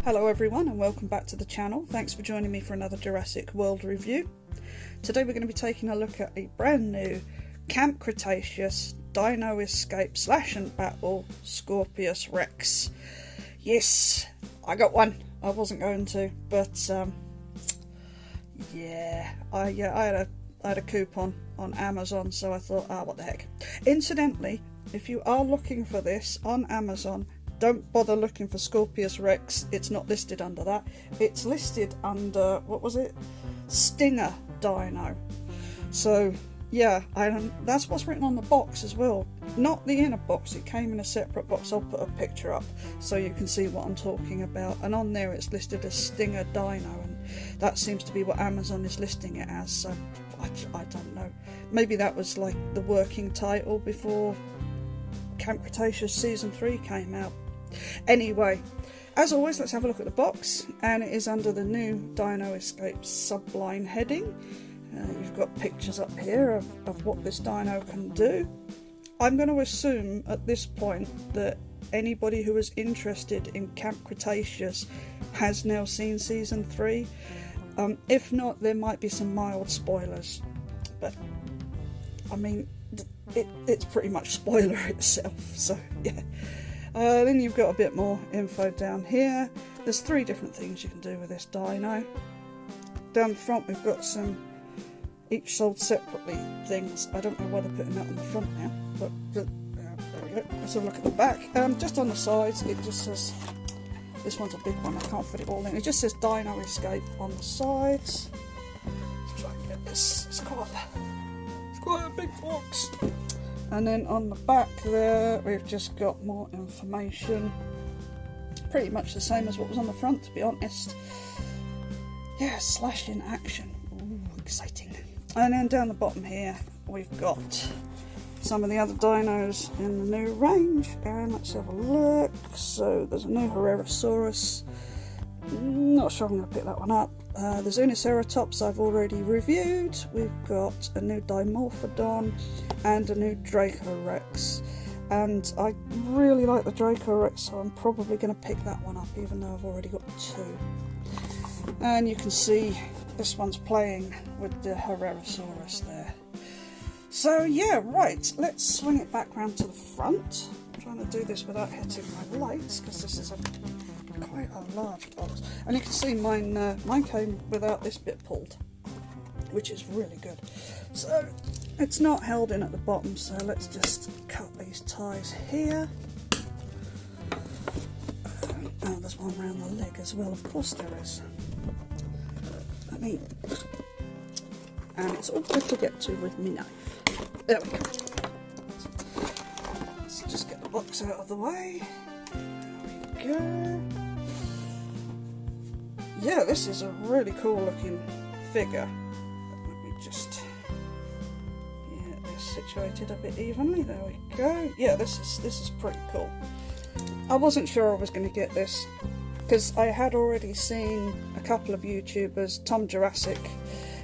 Hello everyone and welcome back to the channel. Thanks for joining me for another Jurassic World review. Today we're going to be taking a look at a brand new Camp Cretaceous Dino Escape Slash and Battle Scorpios Rex. Yes, I got one. I wasn't going to, but yeah, I had a coupon on Amazon, so I thought, what the heck. Incidentally, if you are looking for this on Amazon, don't bother looking for Scorpios Rex. It's not listed under that. It's listed under, what was it? Stinger Dino. So yeah, that's what's written on the box as well. Not the inner box, it came in a separate box. I'll put a picture up so you can see what I'm talking about. And on there it's listed as Stinger Dino, and that seems to be what Amazon is listing it as. So I don't know. Maybe that was like the working title before Camp Cretaceous Season 3 came out. Anyway, as always, let's have a look at the box, and it is under the new Dino Escape subline heading. You've got pictures up here of what this dino can do. I'm going to assume at this point that anybody who is interested in Camp Cretaceous has now seen Season 3. If not, there might be some mild spoilers, but I mean, it's pretty much spoiler itself, so yeah. Then you've got a bit more info down here. There's 3 different things you can do with this dino. Down the front we've got some each sold separately things. I don't know why they're putting that on the front now, but there we go. Let's have a look at the back. Just on the sides it just says, this one's a big one, I can't fit it all in. It just says Dino Escape on the sides. Let's try and get this. It's quite a big box. And then on the back there, we've just got more information. Pretty much the same as what was on the front, to be honest. Yeah, slash in action. Ooh, exciting. And then down the bottom here, we've got some of the other dinos in the new range. And let's have a look. So there's a new Herrerasaurus. Not sure I'm going to pick that one up. The Unticeratops I've already reviewed. We've got a new Dimorphodon and a new Draco Rex. And I really like the Draco Rex, so I'm probably going to pick that one up, even though I've already got 2. And you can see this one's playing with the Herrerasaurus there. So yeah, right, let's swing it back round to the front. I'm trying to do this without hitting my lights, because this is quite a large box. And you can see mine came without this bit pulled, which is really good. So it's not held in at the bottom, so let's just cut these ties here. Oh, there's one around the leg as well, of course there is. And it's all good to get to with me knife. There we go. Let's just get the box out of the way. There we go. Yeah, this is a really cool looking figure. Let me just get this situated a bit evenly. There we go. Yeah, this is pretty cool. I wasn't sure I was going to get this, because I had already seen a couple of YouTubers, Tom Jurassic,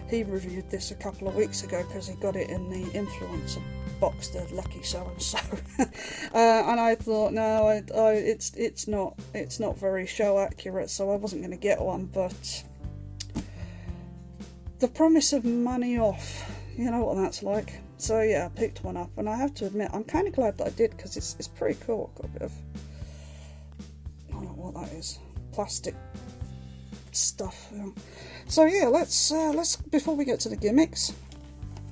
he reviewed this a couple of weeks ago because he got it in the influencer box, the lucky so-and-so. And I thought, no, it's not very show accurate, so I wasn't going to get one, but the promise of money off, you know what that's like. So yeah, I picked one up, and I have to admit, I'm kind of glad that I did, because it's pretty cool. Got a bit of, I don't know what that is, plastic stuff. So yeah, let's before we get to the gimmicks,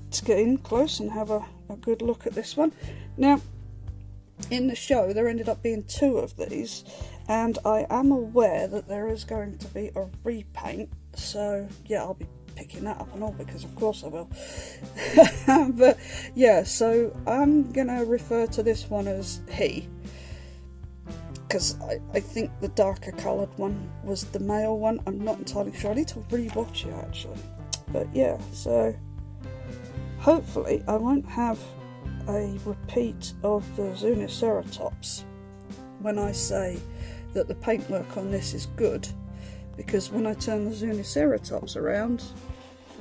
let's get in close and have a good look at this one. Now, in the show there ended up being 2 of these, and I am aware that there is going to be a repaint, so yeah, I'll be picking that up and all, because of course I will. But yeah, so I'm gonna refer to this one as he, because I think the darker coloured one was the male one. I'm not entirely sure. I need to rewatch it actually. But yeah, so hopefully I won't have a repeat of the Unticeratops when I say that the paintwork on this is good, because when I turn the Unticeratops around,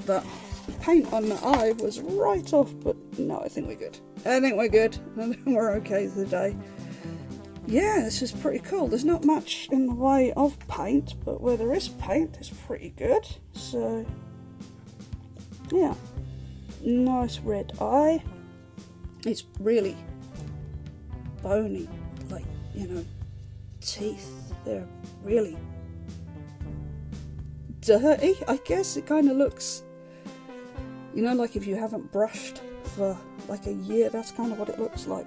that paint on the eye was right off. But no, I think we're good. I think we're good. I think we're okay today. yeah, this is pretty cool. There's not much in the way of paint, but where there is paint, it's pretty good. So, yeah, nice red eye. It's really bony, like, you know, teeth. They're really dirty, I guess. It kind of looks, you know, like if you haven't brushed for like a year, that's kind of what it looks like.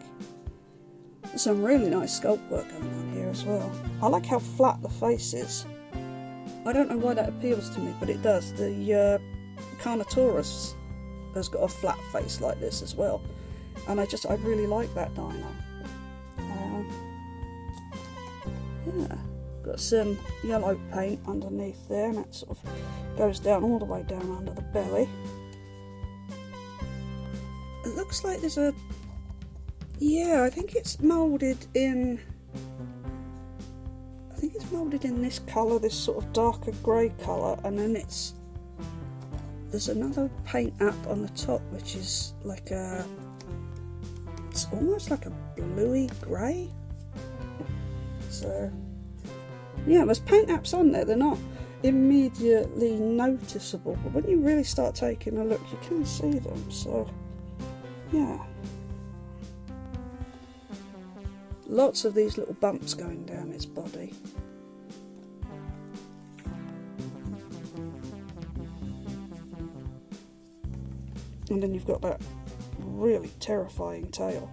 There's some really nice sculpt work going on here as well. I like how flat the face is. I don't know why that appeals to me, but it does. The Carnotaurus has got a flat face like this as well, and I really like that dino. Yeah, got some yellow paint underneath there, and that sort of goes down all the way down under the belly. It looks like there's a, yeah, I think it's moulded in this colour, this sort of darker grey colour, and then there's another paint app on the top which is like it's almost like a bluey grey. So yeah, there's paint apps on there. They're not immediately noticeable, but when you really start taking a look, you can see them. So yeah, lots of these little bumps going down its body. And then you've got that really terrifying tail.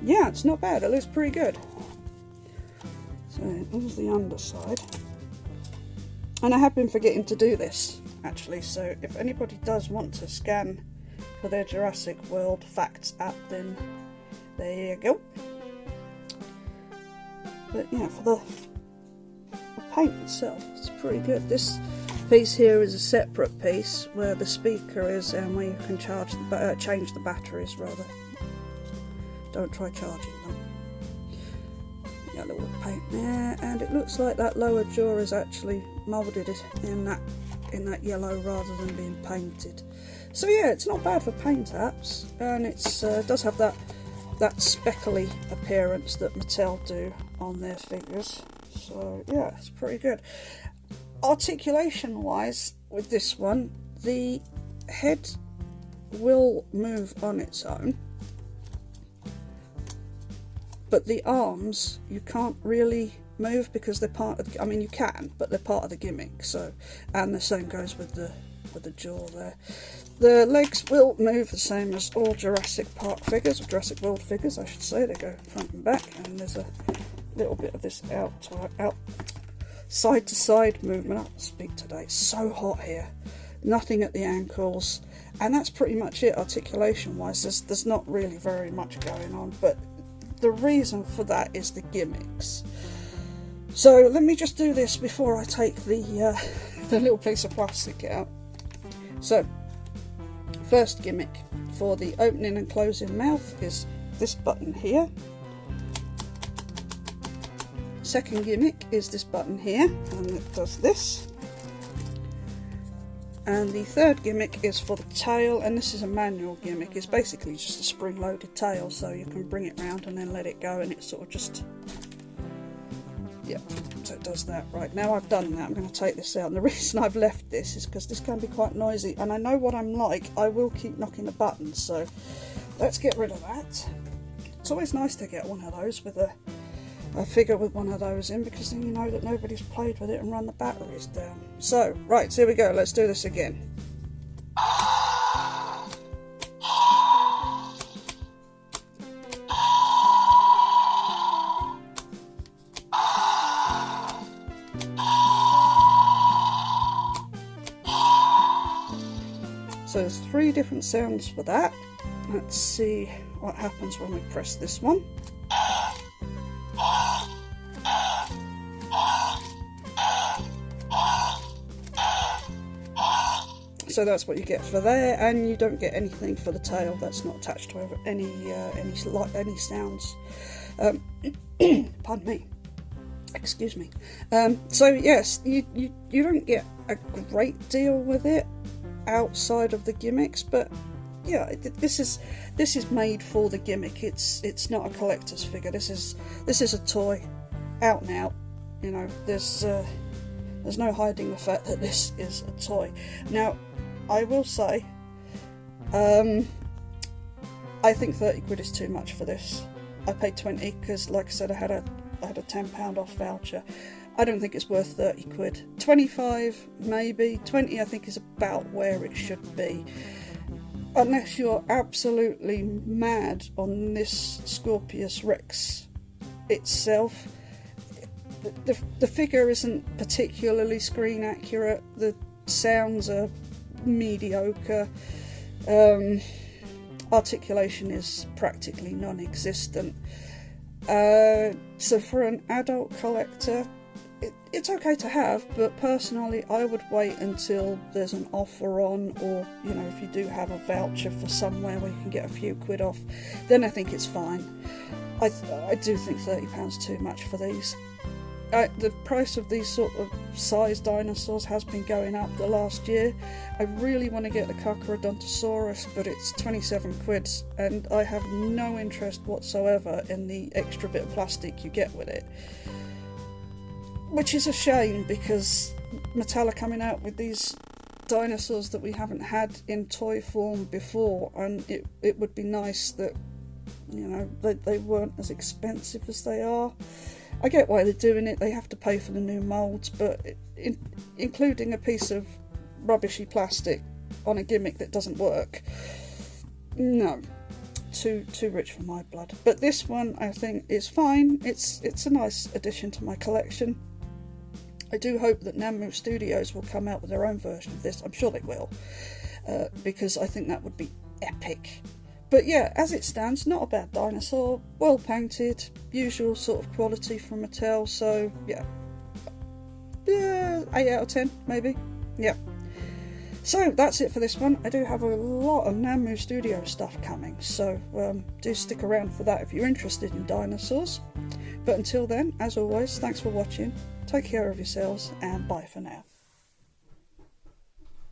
Yeah, it's not bad. It looks pretty good. So there's the underside. And I have been forgetting to do this, actually. So if anybody does want to scan for their Jurassic World Facts app, then there you go. But yeah, for the paint itself, it's pretty good. This piece here is a separate piece where the speaker is and where you can change the batteries, rather. Don't try charging them. Yeah, a little paint there, and it looks like that lower jaw is actually moulded in that yellow rather than being painted. So yeah, it's not bad for paint apps, and it does have that speckly appearance that Mattel do on their figures. So yeah, it's pretty good. Articulation-wise, with this one, the head will move on its own, but the arms you can't really move because they're part of the, I mean you can, but they're part of the gimmick. So, and the same goes with the jaw there. The legs will move the same as all Jurassic Park figures, or Jurassic World figures I should say. They go front and back, and there's a little bit of this out side to side movement. I can't speak today, it's so hot here. Nothing at the ankles, and that's pretty much it articulation wise. There's not really very much going on, but the reason for that is the gimmicks. So let me just do this before I take the little piece of plastic out. So first gimmick for the opening and closing mouth is this button here. Second gimmick is this button here, and it does this. And the third gimmick is for the tail, and this is a manual gimmick. It's basically just a spring-loaded tail, so you can bring it round and then let it go, and it sort of just, yeah, so it does that. Right, now I've done that, I'm going to take this out, and the reason I've left this is because this can be quite noisy, and I know what I'm like. I will keep knocking the buttons, so let's get rid of that. It's always nice to get one of those with a figure with one of those in, because then you know that nobody's played with it and run the batteries down. So, right, so here we go, let's do this again. So there's 3 different sounds for that. Let's see what happens when we press this one. So that's what you get for there, and you don't get anything for the tail. That's not attached to any sounds. Pardon me. Excuse me. So yes, you don't get a great deal with it outside of the gimmicks, but yeah, this is made for the gimmick. It's not a collector's figure. This is a toy, out and out. You know, there's no hiding the fact that this is a toy. Now, I will say, I think 30 quid is too much for this. I paid 20 because, like I said, I had a £10 off voucher. I don't think it's worth 30 quid. 25 maybe, 20 I think is about where it should be. Unless you're absolutely mad on this Scorpios Rex itself. The figure isn't particularly screen accurate. The sounds are mediocre. Articulation is practically non-existent. So for an adult collector, it's okay to have, but personally I would wait until there's an offer on, or you know, if you do have a voucher for somewhere where you can get a few quid off, then I think it's fine. I do think £30 too much for these. The price of these sort of size dinosaurs has been going up the last year. I really want to get the Herrerasaurus, but it's 27 quid, and I have no interest whatsoever in the extra bit of plastic you get with it. Which is a shame, because Mattel are coming out with these dinosaurs that we haven't had in toy form before, and it would be nice that, you know, they weren't as expensive as they are. I get why they're doing it, they have to pay for the new moulds, but including a piece of rubbishy plastic on a gimmick that doesn't work, no, too rich for my blood. But this one I think is fine. It's a nice addition to my collection. I do hope that Namco Studios will come out with their own version of this. I'm sure they will, because I think that would be epic. But yeah, as it stands, not a bad dinosaur, well painted, usual sort of quality from Mattel, so yeah, 8 out of 10 maybe, yeah. So that's it for this one. I do have a lot of Namco Studio stuff coming, so do stick around for that if you're interested in dinosaurs. But until then, as always, thanks for watching, take care of yourselves, and bye for now.